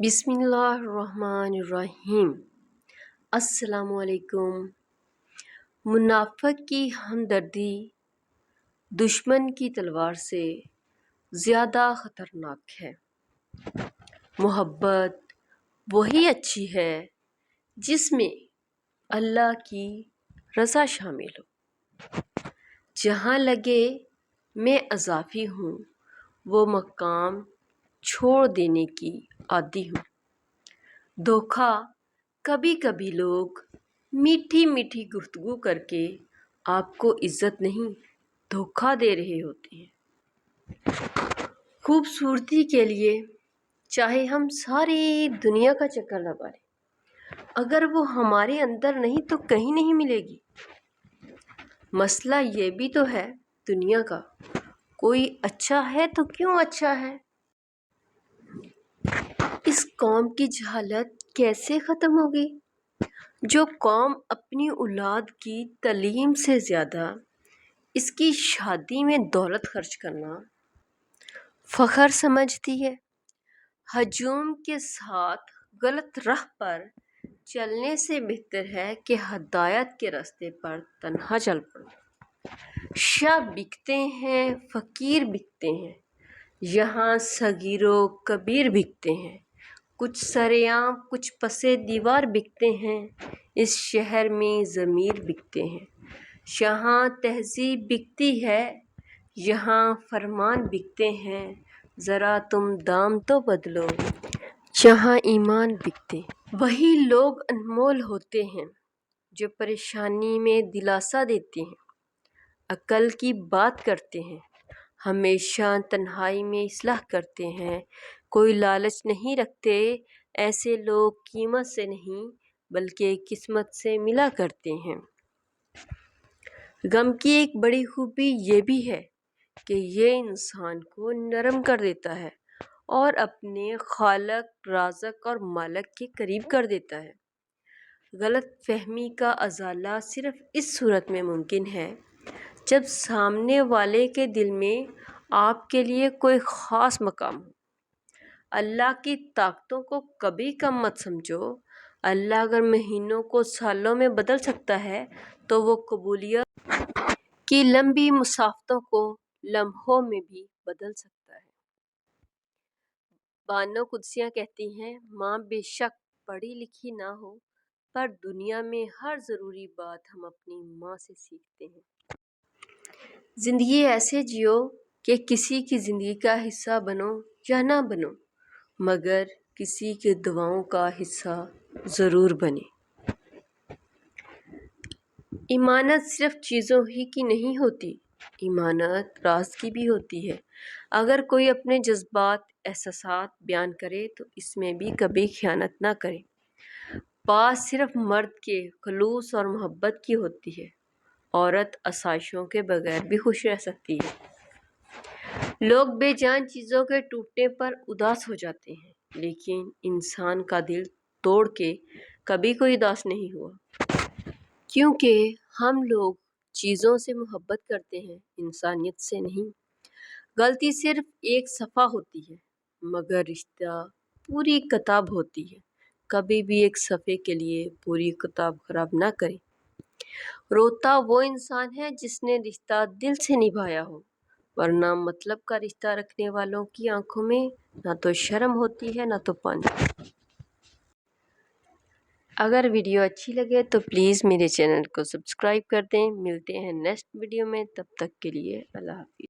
بسم اللہ الرحمن الرحیم۔ السلام علیکم۔ منافق کی ہمدردی دشمن کی تلوار سے زیادہ خطرناک ہے۔ محبت وہی اچھی ہے جس میں اللہ کی رضا شامل ہو۔ جہاں لگے میں اضافی ہوں وہ مقام چھوڑ دینے کی عادی ہوں۔ دھوکہ کبھی کبھی لوگ میٹھی میٹھی گفتگو کر کے آپ کو عزت نہیں دھوکہ دے رہے ہوتے ہیں۔ خوبصورتی کے لیے چاہے ہم ساری دنیا کا چکر لگا لیں، اگر وہ ہمارے اندر نہیں تو کہیں نہیں ملے گی۔ مسئلہ یہ بھی تو ہے دنیا کا، کوئی اچھا ہے تو کیوں اچھا ہے؟ اس قوم کی جہالت کیسے ختم ہوگی؟ جو قوم اپنی اولاد کی تعلیم سے زیادہ اس کی شادی میں دولت خرچ کرنا فخر سمجھتی ہے، ہجوم کے ساتھ غلط راہ پر چلنے سے بہتر ہے کہ ہدایت کے راستے پر تنہا چل پڑو۔ شاہ بکتے ہیں، فقیر بکتے ہیں، یہاں صغیر و کبیر بکتے ہیں، کچھ سرعام کچھ پس دیوار بکتے ہیں، اس شہر میں ضمیر بکتے ہیں۔ جہاں تہذیب بکتی ہے یہاں فرمان بکتے ہیں، ذرا تم دام تو بدلو جہاں ایمان بکتے۔ وہی لوگ انمول ہوتے ہیں جو پریشانی میں دلاسا دیتے ہیں، عقل کی بات کرتے ہیں، ہمیشہ تنہائی میں اصلاح کرتے ہیں، کوئی لالچ نہیں رکھتے۔ ایسے لوگ قیمت سے نہیں بلکہ قسمت سے ملا کرتے ہیں۔ غم کی ایک بڑی خوبی یہ بھی ہے کہ یہ انسان کو نرم کر دیتا ہے اور اپنے خالق، رازق اور مالک کے قریب کر دیتا ہے۔ غلط فہمی کا ازالہ صرف اس صورت میں ممکن ہے جب سامنے والے کے دل میں آپ کے لیے کوئی خاص مقام ہو۔ اللہ کی طاقتوں کو کبھی کم مت سمجھو۔ اللہ اگر مہینوں کو سالوں میں بدل سکتا ہے تو وہ قبولیت کی لمبی مسافتوں کو لمحوں میں بھی بدل سکتا ہے۔ بانو قدسیہ کہتی ہیں، ماں بے شک پڑھی لکھی نہ ہو پر دنیا میں ہر ضروری بات ہم اپنی ماں سے سیکھتے ہیں۔ زندگی ایسے جیو کہ کسی کی زندگی کا حصہ بنو یا نہ بنو مگر کسی کے دعاؤں کا حصہ ضرور بنے۔ ایمانت صرف چیزوں ہی کی نہیں ہوتی، ایمانت راز کی بھی ہوتی ہے۔ اگر کوئی اپنے جذبات، احساسات بیان کرے تو اس میں بھی کبھی خیانت نہ کرے۔ بات صرف مرد کے خلوص اور محبت کی ہوتی ہے، عورت آسائشوں کے بغیر بھی خوش رہ سکتی ہے۔ لوگ بے جان چیزوں کے ٹوٹنے پر اداس ہو جاتے ہیں لیکن انسان کا دل توڑ کے کبھی کوئی اداس نہیں ہوا، کیونکہ ہم لوگ چیزوں سے محبت کرتے ہیں، انسانیت سے نہیں۔ غلطی صرف ایک صفحہ ہوتی ہے مگر رشتہ پوری کتاب ہوتی ہے۔ کبھی بھی ایک صفحے کے لیے پوری کتاب خراب نہ کریں۔ روتا وہ انسان ہے جس نے رشتہ دل سے نبھایا ہو، ورنہ مطلب کا رشتہ رکھنے والوں کی آنکھوں میں نہ تو شرم ہوتی ہے نہ تو پانی۔ اگر ویڈیو اچھی لگے تو پلیز میرے چینل کو سبسکرائب کر دیں۔ ملتے ہیں نیکسٹ ویڈیو میں، تب تک کے لیے اللہ حافظ۔